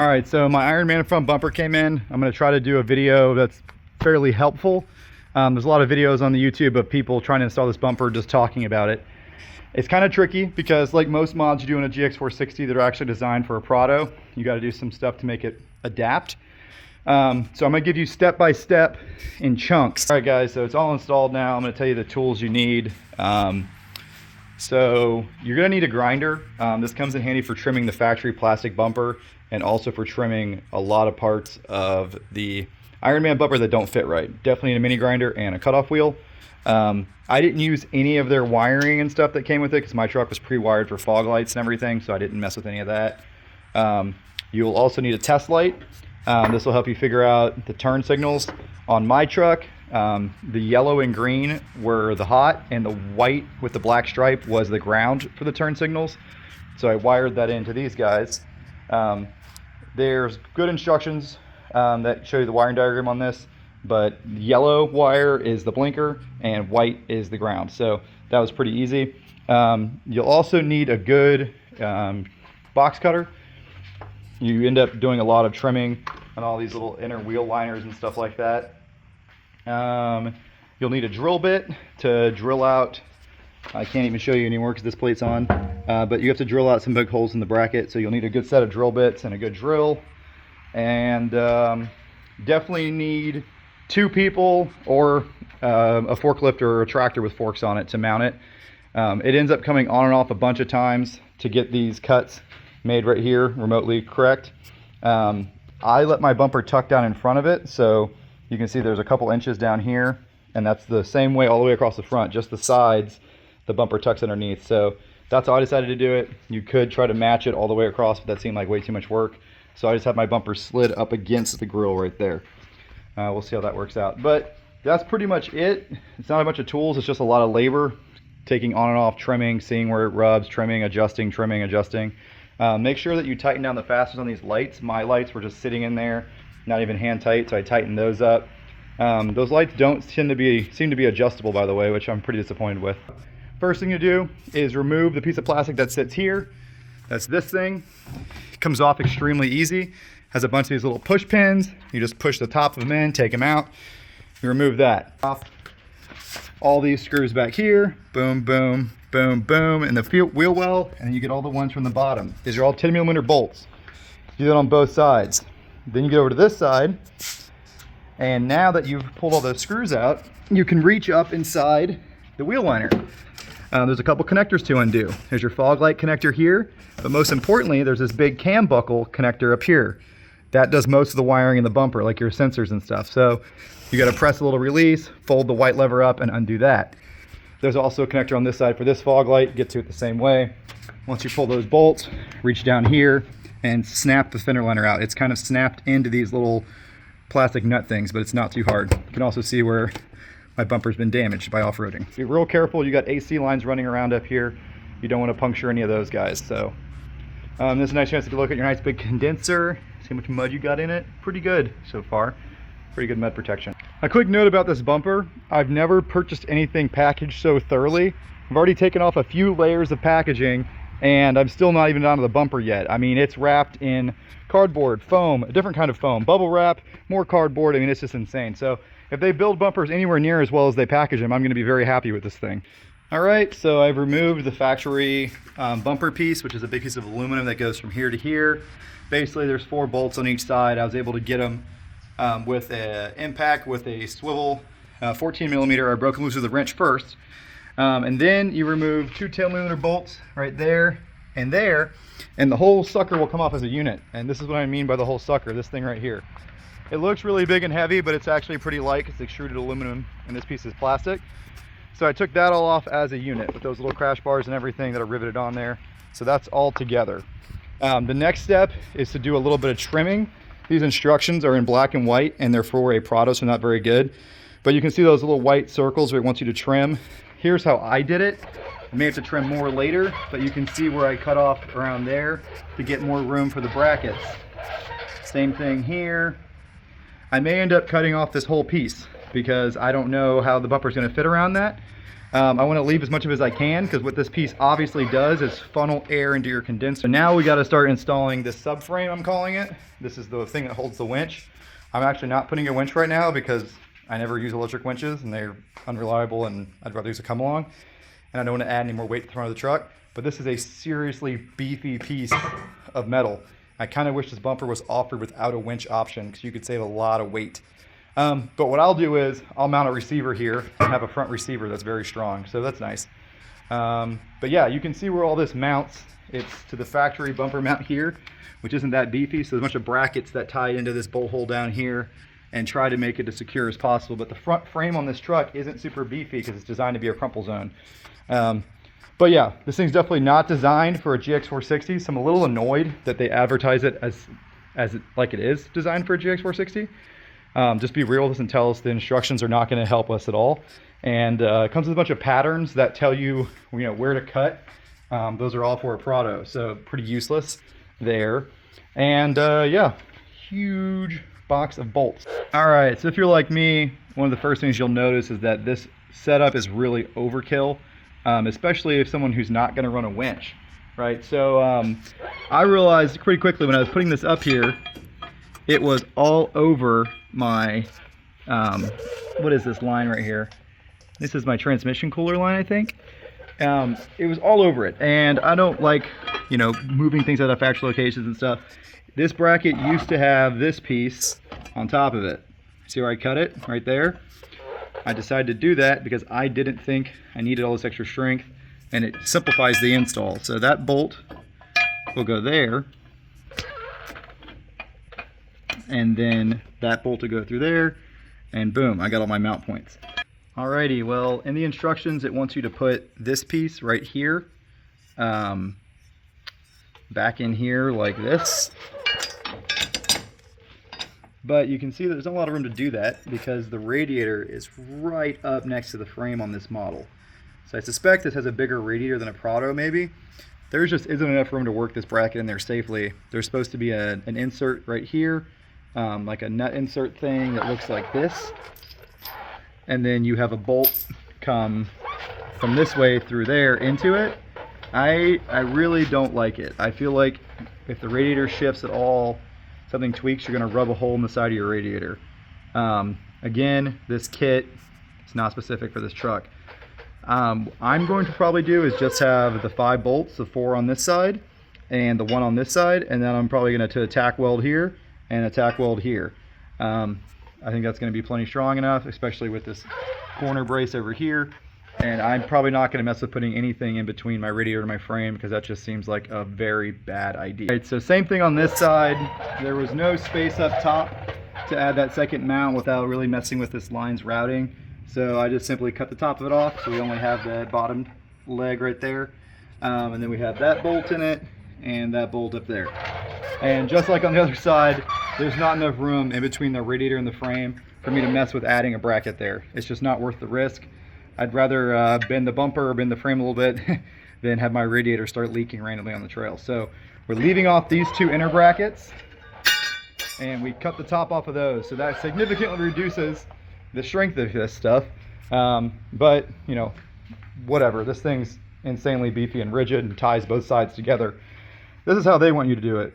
All right, so my Ironman front bumper came in. I'm gonna try to do a video that's fairly helpful. There's a lot of videos on the YouTube of people trying to install this bumper, just talking about it. It's kind of tricky because like most mods you do in a GX460 that are actually designed for a Prado, you gotta do some stuff to make it adapt. So I'm gonna give you step by step in chunks. All right guys, so it's all installed now. I'm gonna tell you the tools you need. So you're gonna need a grinder. This comes in handy for trimming the factory plastic bumper and also for trimming a lot of parts of the Ironman bumper that don't fit right. Definitely need a mini grinder and a cutoff wheel. I didn't use any of their wiring and stuff that came with it because my truck was pre-wired for fog lights and everything, so I didn't mess with any of that. You'll also need a test light. This will help you figure out the turn signals. On my truck, the yellow and green were the hot, and the white with the black stripe was the ground for the turn signals. So I wired that into these guys. There's good instructions that show you the wiring diagram on this, but yellow wire is the blinker and white is the ground. So that was pretty easy. You'll also need a good box cutter. You end up doing a lot of trimming on all these little inner wheel liners and stuff like that. You'll need a drill bit to drill out. I can't even show you anymore because this plate's on, but you have to drill out some big holes in the bracket, so you'll need a good set of drill bits and a good drill. And definitely need 2 people or a forklift or a tractor with forks on it to mount it. It ends up coming on and off a bunch of times to get these cuts made right here remotely correct. I let my bumper tuck down in front of it, so you can see there's a couple inches down here, and that's the same way all the way across the front, just the sides the bumper tucks underneath. So that's how I decided to do it. You could try to match it all the way across, but that seemed like way too much work. So I just have my bumper slid up against the grill right there. We'll see how that works out. But that's pretty much it. It's not a bunch of tools, it's just a lot of labor, taking on and off, trimming, seeing where it rubs, trimming, adjusting, trimming, adjusting. Make sure that you tighten down the fasteners on these lights. My lights were just sitting in there, not even hand tight, so I tightened those up. Those lights don't seem to be adjustable, by the way, which I'm pretty disappointed with. First thing to do is remove the piece of plastic that sits here. That's this thing. It comes off extremely easy. Has a bunch of these little push pins. You just push the top of them in, take them out. You remove that. Off all these screws back here. Boom, boom, boom, boom, and the wheel well, and you get all the ones from the bottom. These are all 10mm bolts. Do that on both sides. Then you get over to this side, and now that you've pulled all those screws out, you can reach up inside the wheel liner. There's a couple connectors to undo. There's your fog light connector here, but most importantly, there's this big cam buckle connector up here. That does most of the wiring in the bumper, like your sensors and stuff. So you gotta press a little release, fold the white lever up, and undo that. There's also a connector on this side for this fog light. Get to it the same way. Once you pull those bolts, reach down here and snap the fender liner out. It's kind of snapped into these little plastic nut things, but it's not too hard. You can also see where my bumper's been damaged by off-roading. Be real careful. You got AC lines running around up here. You don't want to puncture any of those guys. So this is a nice chance to look at your nice big condenser, see how much mud you got in it. Pretty good so far. Pretty good mud protection. A quick note about this bumper. I've never purchased anything packaged so thoroughly. I've already taken off a few layers of packaging, and I'm still not even onto the bumper yet. I mean, it's wrapped in cardboard, foam, a different kind of foam, bubble wrap, more cardboard. I mean, it's just insane. So if they build bumpers anywhere near as well as they package them, I'm gonna be very happy with this thing. All right, so I've removed the factory bumper piece, which is a big piece of aluminum that goes from here to here. Basically, there's 4 bolts on each side. I was able to get them with an impact with a swivel 14mm. I broke them loose with a wrench first. And then you remove 2 10mm bolts right there, and the whole sucker will come off as a unit. And this is what I mean by the whole sucker, this thing right here. It looks really big and heavy, but it's actually pretty light. It's extruded aluminum, and this piece is plastic. So I took that all off as a unit with those little crash bars and everything that are riveted on there. So that's all together. The next step is to do a little bit of trimming. These instructions are in black and white, and they're for a Prado, so not very good. But you can see those little white circles where it wants you to trim. Here's how I did it. I may have to trim more later, but you can see where I cut off around there to get more room for the brackets. Same thing here. I may end up cutting off this whole piece because I don't know how the bumper is going to fit around that. I want to leave as much of it as I can, because what this piece obviously does is funnel air into your condenser. Now we got to start installing this subframe, I'm calling it. This is the thing that holds the winch. I'm actually not putting a winch right now because I never use electric winches and they're unreliable, and I'd rather use a come along. And I don't want to add any more weight to the front of the truck. But this is a seriously beefy piece of metal. I kind of wish this bumper was offered without a winch option, because you could save a lot of weight. But what I'll do is I'll mount a receiver here and have a front receiver that's very strong, so that's nice. But yeah, you can see where all this mounts. It's to the factory bumper mount here, which isn't that beefy, so there's a bunch of brackets that tie into this bolt hole down here and try to make it as secure as possible. But the front frame on this truck isn't super beefy because it's designed to be a crumple zone. But yeah, this thing's definitely not designed for a GX460, so I'm a little annoyed that they advertise it like it is designed for a GX460. Just be real with us and tell us the instructions are not going to help us at all. And it comes with a bunch of patterns that tell you, where to cut. Those are all for a Prado, so pretty useless there. And yeah, huge box of bolts. All right, so if you're like me, one of the first things you'll notice is that this setup is really overkill, especially if someone who's not going to run a winch, right? So I realized pretty quickly when I was putting this up here, it was all over my, what is this line right here? This is my transmission cooler line, I think. It was all over it, and I don't like, moving things out of factory locations and stuff. This bracket used to have this piece on top of it. See where I cut it? Right there. I decided to do that because I didn't think I needed all this extra strength, and it simplifies the install. So that bolt will go there, and then that bolt will go through there, and boom, I got all my mount points. Alrighty, well, in the instructions it wants you to put this piece right here back in here like this, but you can see that there's not a lot of room to do that because the radiator is right up next to the frame on this model. So I suspect this has a bigger radiator than a Prado maybe. There just isn't enough room to work this bracket in there safely. There's supposed to be an insert right here, like a nut insert thing that looks like this, and then you have a bolt come from this way through there into it. I really don't like it. I feel like if the radiator shifts at all, something tweaks, you're going to rub a hole in the side of your radiator. Again, this kit is not specific for this truck. I'm going to probably do is just have the 5 bolts, the 4 on this side and the 1 on this side, and then I'm probably going to attack weld here and attack weld here. I think that's going to be plenty strong enough, especially with this corner brace over here. And I'm probably not going to mess with putting anything in between my radiator and my frame because that just seems like a very bad idea. All right, so same thing on this side. There was no space up top to add that second mount without really messing with this line's routing. So I just simply cut the top of it off, so we only have that bottom leg right there. And then we have that bolt in it and that bolt up there. And just like on the other side, there's not enough room in between the radiator and the frame for me to mess with adding a bracket there. It's just not worth the risk. I'd rather bend the bumper or bend the frame a little bit than have my radiator start leaking randomly on the trail. So we're leaving off these 2 inner brackets, and we cut the top off of those. So that significantly reduces the strength of this stuff. But, whatever. This thing's insanely beefy and rigid and ties both sides together. This is how they want you to do it.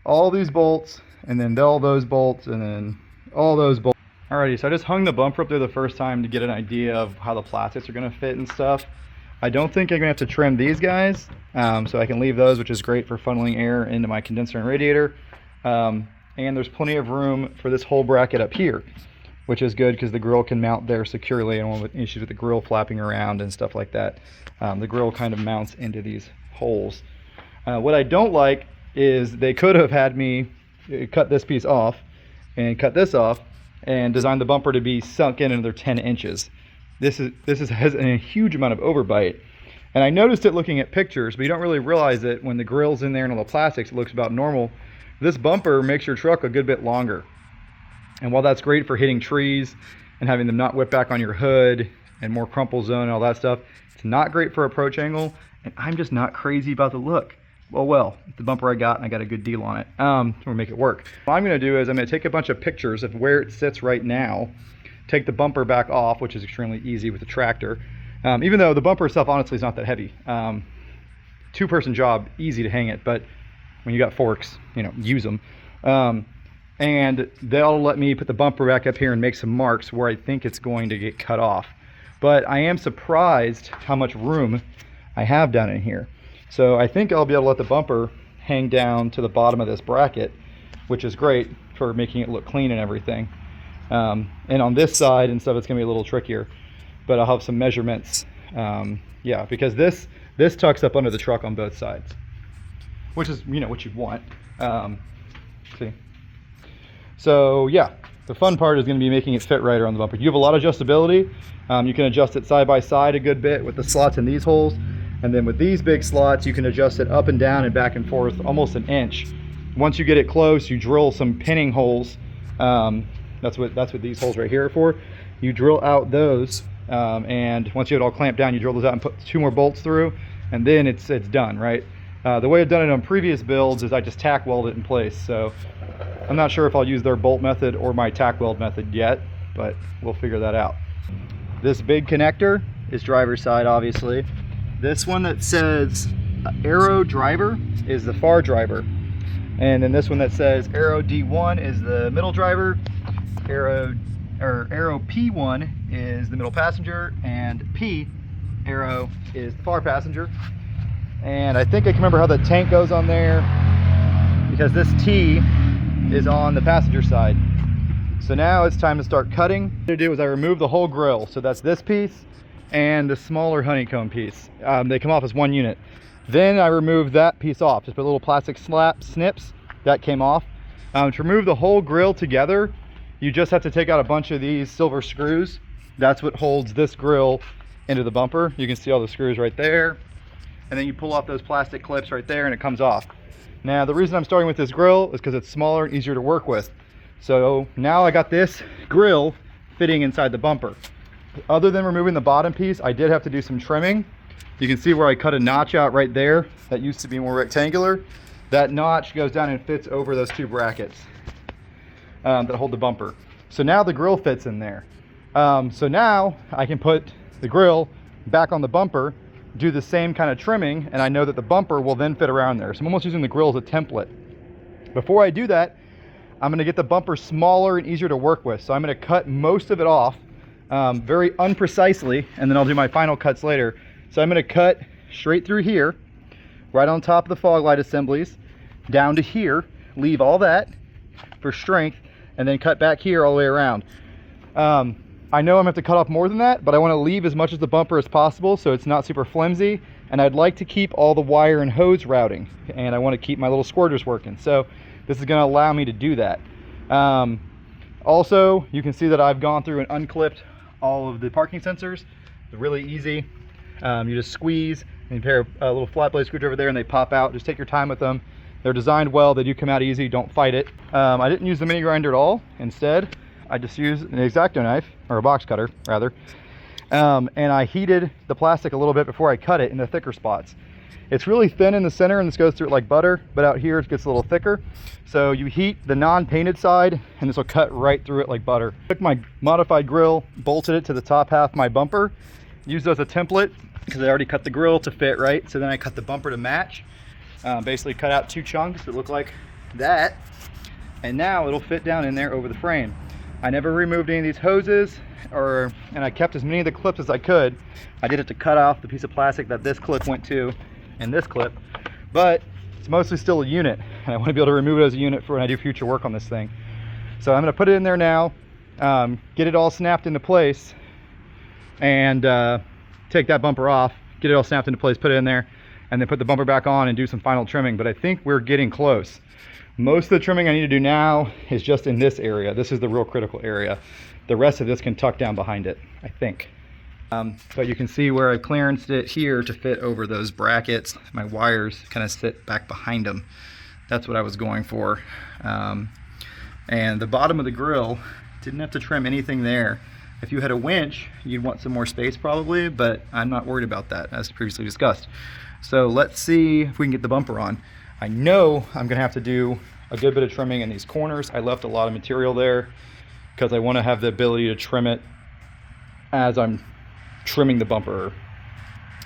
All these bolts, and then all those bolts, and then all those bolts. Alrighty, so I just hung the bumper up there the first time to get an idea of how the plastics are going to fit and stuff. I don't think I'm going to have to trim these guys, so I can leave those, which is great for funneling air into my condenser and radiator. And there's plenty of room for this whole bracket up here, which is good because the grill can mount there securely and won't have issues with the grill flapping around and stuff like that. The grill kind of mounts into these holes. What I don't like is they could have had me cut this piece off and cut this off and design the bumper to be sunk in another 10 inches. This has a huge amount of overbite. And I noticed it looking at pictures, but you don't really realize it when the grill's in there and all the plastics, it looks about normal. This bumper makes your truck a good bit longer. And while that's great for hitting trees and having them not whip back on your hood and more crumple zone and all that stuff, it's not great for approach angle, and I'm just not crazy about the look. Well, the bumper I got, and I got a good deal on it. I'm gonna make it work. What I'm gonna do is I'm gonna take a bunch of pictures of where it sits right now, take the bumper back off, which is extremely easy with the tractor, Even though the bumper itself honestly is not that heavy. Two-person job, easy to hang it, but when you got forks, you know, use them. And they'll let me put the bumper back up here and make some marks where I think it's going to get cut off. But I am surprised how much room I have down in here. So I think I'll be able to let the bumper hang down to the bottom of this bracket, which is great for making it look clean and everything. And on this side and stuff, it's gonna be a little trickier, but I'll have some measurements. Yeah, because this tucks up under the truck on both sides, which is, you know, what you want. See? So yeah, the fun part is going to be making it fit right around the bumper. You have a lot of adjustability. You can adjust it side by side a good bit with the slots in these holes, and then with these big slots you can adjust it up and down and back and forth almost an inch. Once you get it close, you drill some pinning holes. That's what these holes right here are for. You drill out those, and once you have it all clamped down, you drill those out and put 2 more bolts through, and then it's done, right? The way I've done it on previous builds is I just tack weld it in place. So I'm not sure if I'll use their bolt method or my tack weld method yet, but we'll figure that out. This big connector is driver's side, obviously. This one that says Aero driver is the far driver. And then this one that says Aero D1 is the middle driver. Aero P1 is the middle passenger, and Aero is the far passenger. And I think I can remember how the tank goes on there, because this T is on the passenger side. So now it's time to start cutting. What I'm gonna do is I remove the whole grill. So that's this piece and the smaller honeycomb piece. They come off as one unit. Then I remove that piece off, just put little plastic snips, that came off. To remove the whole grill together, you just have to take out a bunch of these silver screws. That's what holds this grill into the bumper. You can see all the screws right there. And then you pull off those plastic clips right there and it comes off. Now the reason I'm starting with this grill is because it's smaller and easier to work with. So now I got this grill fitting inside the bumper. Other than removing the bottom piece, I did have to do some trimming. You can see where I cut a notch out right there. That used to be more rectangular. That notch goes down and fits over those 2 brackets that hold the bumper. So now the grill fits in there. So now I can put the grill back on the bumper, do the same kind of trimming, and I know that the bumper will then fit around there. So I'm almost using the grill as a template. Before I do that, I'm going to get the bumper smaller and easier to work with. So I'm going to cut most of it off very unprecisely, and then I'll do my final cuts later. So I'm going to cut straight through here, right on top of the fog light assemblies, down to here, leave all that for strength, and then cut back here all the way around. I know I'm gonna have to cut off more than that, but I want to leave as much of the bumper as possible so it's not super flimsy, and I'd like to keep all the wire and hose routing, and I want to keep my little squirters working. So this is going to allow me to do that. Also, you can see that I've gone through and unclipped all of the parking sensors. It's really easy. You just squeeze and pair a little flat blade screwdriver there and they pop out. Just take your time with them. They're designed well, they do come out easy, don't fight it. I didn't use the mini grinder at all. Instead, I just used an X-Acto knife, or a box cutter rather, and I heated the plastic a little bit before I cut it in the thicker spots. It's really thin in the center and this goes through it like butter, but out here it gets a little thicker. So you heat the non-painted side and this will cut right through it like butter. Took my modified grill, bolted it to the top half of my bumper, used it as a template because I already cut the grill to fit right. So then I cut the bumper to match. Basically cut out 2 chunks that look like that, and now it'll fit down in there over the frame. I never removed any of these hoses, and I kept as many of the clips as I could. I did it to cut off the piece of plastic that this clip went to and this clip, but it's mostly still a unit, and I want to be able to remove it as a unit for when I do future work on this thing. So I'm going to put it in there now, get it all snapped into place, and take that bumper off, get it all snapped into place, put it in there, and then put the bumper back on and do some final trimming. But I think we're getting close. Most of the trimming I need to do now is just in this area. This is the real critical area. The rest of this can tuck down behind it, I think. But you can see where I clearanced it here to fit over those brackets. My wires kind of sit back behind them. That's what I was going for. And the bottom of the grill, didn't have to trim anything there. If you had a winch, you'd want some more space probably, but I'm not worried about that, as previously discussed. So let's see if we can get the bumper on. I know I'm gonna have to do a good bit of trimming in these corners. I left a lot of material there because I want to have the ability to trim it as I'm trimming the bumper,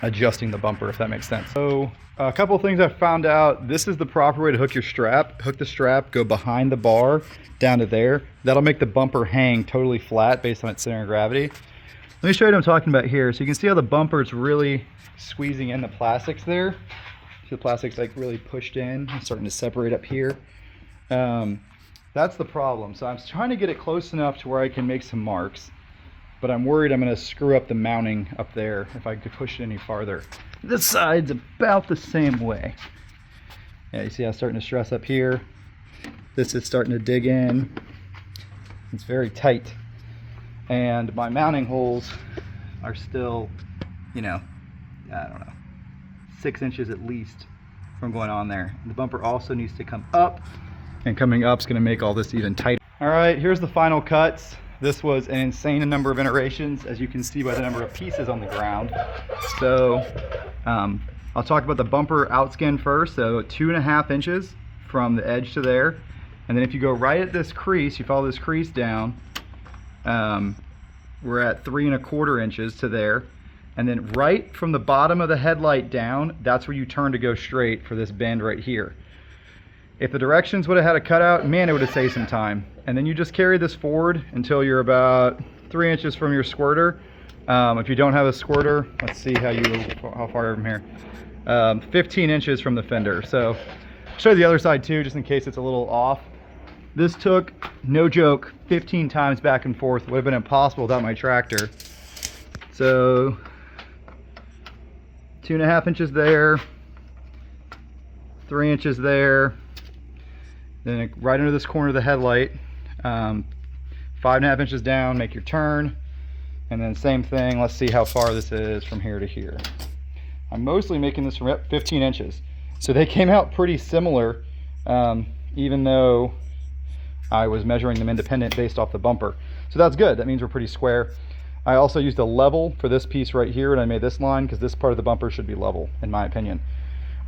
adjusting the bumper, if that makes sense. So a couple of things I found out. This is the proper way to hook your strap. Hook the strap, go behind the bar down to there. That'll make the bumper hang totally flat based on its center of gravity. Let me show you what I'm talking about here. So you can see how the bumper is really squeezing in the plastics there. See the plastic's like really pushed in. It's starting to separate up here. That's the problem. So I'm trying to get it close enough to where I can make some marks, but I'm worried I'm going to screw up the mounting up there if I could push it any farther. This side's about the same way. Yeah, you see how it's starting to stress up here? This is starting to dig in. It's very tight. And my mounting holes are still, you know, I don't know, 6 inches at least from going on there. The bumper also needs to come up, and coming up is going to make all this even tighter. All right, here's the final cuts. This was an insane number of iterations, as you can see by the number of pieces on the ground. So I'll talk about the bumper outskin first. So 2.5 inches from the edge to there. And then if you go right at this crease, you follow this crease down, we're at 3.25 inches to there. And then right from the bottom of the headlight down, that's where you turn to go straight for this bend right here. If the directions would have had a cutout, man, it would have saved some time. And then you just carry this forward until you're about 3 inches from your squirter. If you don't have a squirter, let's see how far from here. 15 inches from the fender. So I'll show you the other side too, just in case it's a little off. This took, no joke, 15 times back and forth. Would have been impossible without my tractor. So 2.5 inches there, 3 inches there. Then right under this corner of the headlight, 5.5 inches down, make your turn. And then same thing, let's see how far this is from here to here. I'm mostly making this from 15 inches. So they came out pretty similar, even though I was measuring them independent based off the bumper. So that's good, that means we're pretty square. I also used a level for this piece right here when I made this line, because this part of the bumper should be level, in my opinion.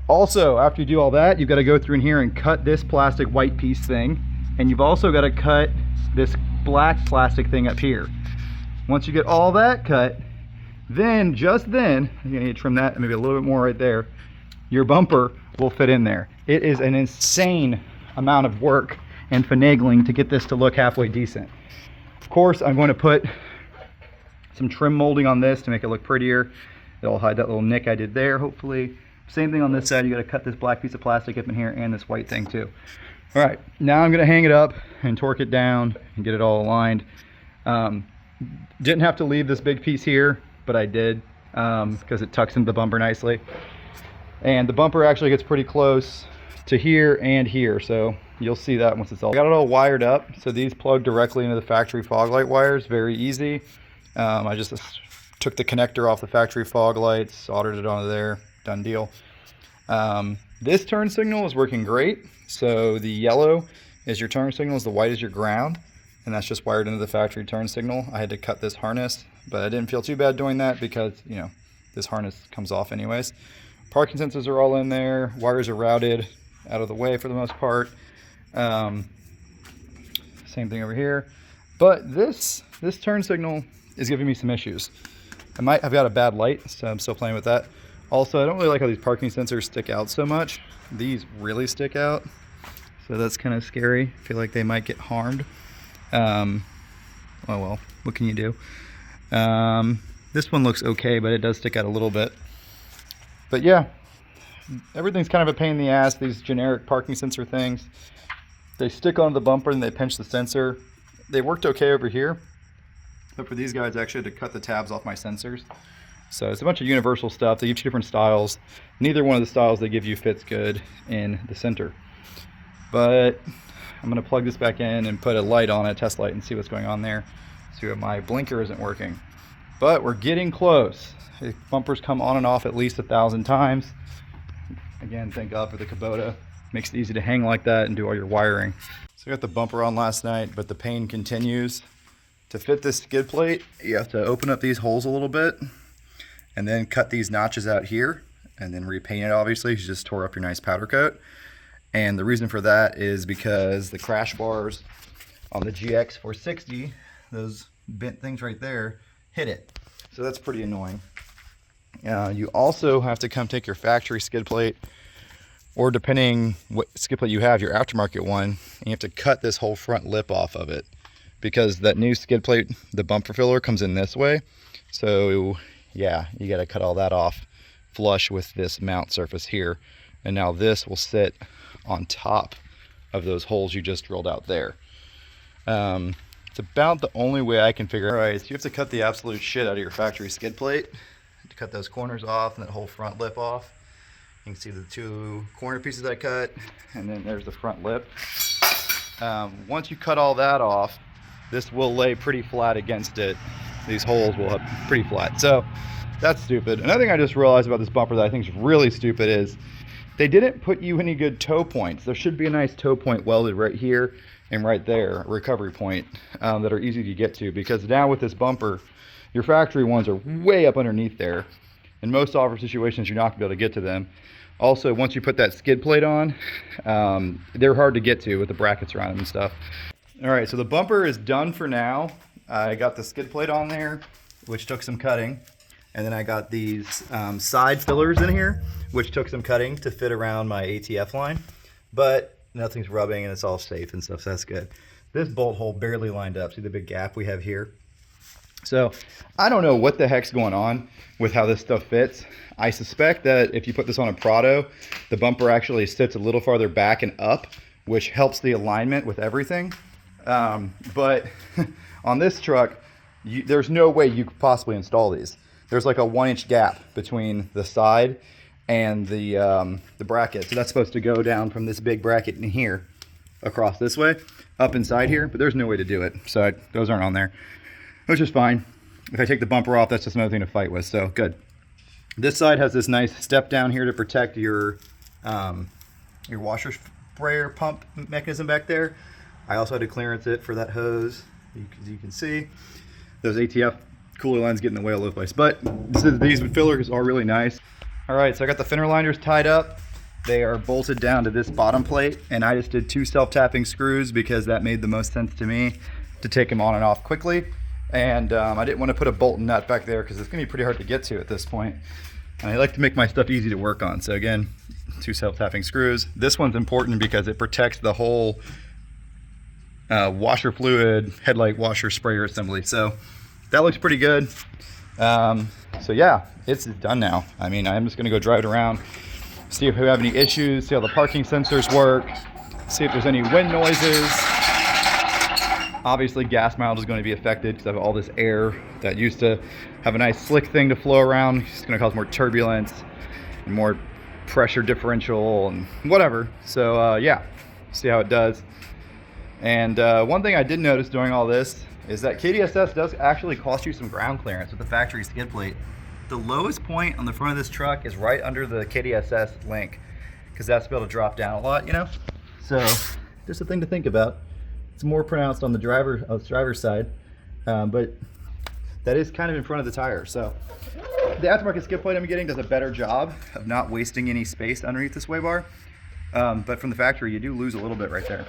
Also, after you do all that, you've got to go through in here and cut this plastic white piece thing, and you've also got to cut this black plastic thing up here. Once you get all that cut, then, just then, you're gonna need to trim that, maybe a little bit more right there, your bumper will fit in there. It is an insane amount of work and finagling to get this to look halfway decent. Of course, I'm going to put some trim molding on this to make it look prettier. It'll hide that little nick I did there, hopefully. Same thing on this side. You got to cut this black piece of plastic up in here and this white thing too. All right, now I'm going to hang it up and torque it down and get it all aligned. Didn't have to leave this big piece here, but I did because it tucks into the bumper nicely. And the bumper actually gets pretty close to here and here, so you'll see that once it's all. I got it all wired up, so these plug directly into the factory fog light wires. Very easy. I just took the connector off the factory fog lights, soldered it onto there. Done deal. This turn signal is working great. So the yellow is your turn signal, the white is your ground, and that's just wired into the factory turn signal. I had to cut this harness, but I didn't feel too bad doing that because, you know, this harness comes off anyways. Parking sensors are all in there. Wires are routed out of the way for the most part. Same thing over here. But this turn signal is giving me some issues. I've got a bad light, so I'm still playing with that. Also, I don't really like how these parking sensors stick out so much. These really stick out, so that's kind of scary. I feel like they might get harmed. Oh well, what can you do? This one looks okay, but it does stick out a little bit. But yeah, everything's kind of a pain in the ass, these generic parking sensor things. They stick onto the bumper and they pinch the sensor. They worked okay over here, but for these guys I actually had to cut the tabs off my sensors. So it's a bunch of universal stuff. They give you different styles. Neither one of the styles they give you fits good in the center. But I'm going to plug this back in and put a light on it, test light, and see what's going on there. See if my blinker isn't working. But we're getting close. The bumpers come on and off at least 1,000 times. Again, thank God for the Kubota. Makes it easy to hang like that and do all your wiring. So I got the bumper on last night, but the pain continues. To fit this skid plate, you have to open up these holes a little bit and then cut these notches out here and then repaint it. Obviously, you just tore up your nice powder coat. And the reason for that is because the crash bars on the GX460, those bent things right there, hit it. So that's pretty annoying. You also have to come take your factory skid plate, or depending what skid plate you have, your aftermarket one, and you have to cut this whole front lip off of it, because that new skid plate, the bumper filler, comes in this way. So yeah, you got to cut all that off flush with this mount surface here, and now this will sit on top of those holes you just drilled out there. It's about the only way I can figure out. All right, so you have to cut the absolute shit out of your factory skid plate to cut those corners off and that whole front lip off. You can see the 2 corner pieces I cut, and then there's the front lip. Once you cut all that off, this will lay pretty flat against it. These holes will have pretty flat. So that's stupid. Another thing I just realized about this bumper that I think is really stupid is they didn't put you any good toe points. There should be a nice toe point welded right here and right there, a recovery point, that are easy to get to, because now with this bumper, your factory ones are way up underneath there. In most offer situations, you're not gonna be able to get to them. Also, once you put that skid plate on, they're hard to get to with the brackets around them and stuff. All right, so the bumper is done for now. I got the skid plate on there, which took some cutting. And then I got these side fillers in here, which took some cutting to fit around my ATF line. But nothing's rubbing and it's all safe and stuff, so that's good. This bolt hole barely lined up. See the big gap we have here? So I don't know what the heck's going on with how this stuff fits. I suspect that if you put this on a Prado, the bumper actually sits a little farther back and up, which helps the alignment with everything. But on this truck, there's no way you could possibly install these. There's like a 1-inch gap between the side and the bracket. So that's supposed to go down from this big bracket in here across this way, up inside here, but there's no way to do it. So those aren't on there, which is fine. If I take the bumper off, that's just another thing to fight with, so good. This side has this nice step down here to protect your washer sprayer pump mechanism back there. I also had to clearance it for that hose, as you can see. Those ATF cooler lines get in the way all over the place, but these fillers are really nice. All right, so I got the fender liners tied up. They are bolted down to this bottom plate, and I just did 2 self-tapping screws because that made the most sense to me to take them on and off quickly. And I didn't want to put a bolt and nut back there because it's gonna be pretty hard to get to at this point. And I like to make my stuff easy to work on. So again, 2 self-tapping screws. This one's important because it protects the whole washer fluid, headlight washer sprayer assembly. So that looks pretty good. So yeah, it's done now. I mean, I'm just gonna go drive it around, see if we have any issues, see how the parking sensors work, see if there's any wind noises. Obviously gas mileage is going to be affected because of all this air that used to have a nice slick thing to flow around. It's going to cause more turbulence and more pressure differential and whatever. So yeah, see how it does. And one thing I did notice doing all this is that KDSS does actually cost you some ground clearance with the factory skid plate. The lowest point on the front of this truck is right under the KDSS link, because that's able to drop down a lot, you know? So just a thing to think about. It's more pronounced on the driver's side, but that is kind of in front of the tire. So the aftermarket skid plate I'm getting does a better job of not wasting any space underneath the sway bar. But from the factory, you do lose a little bit right there.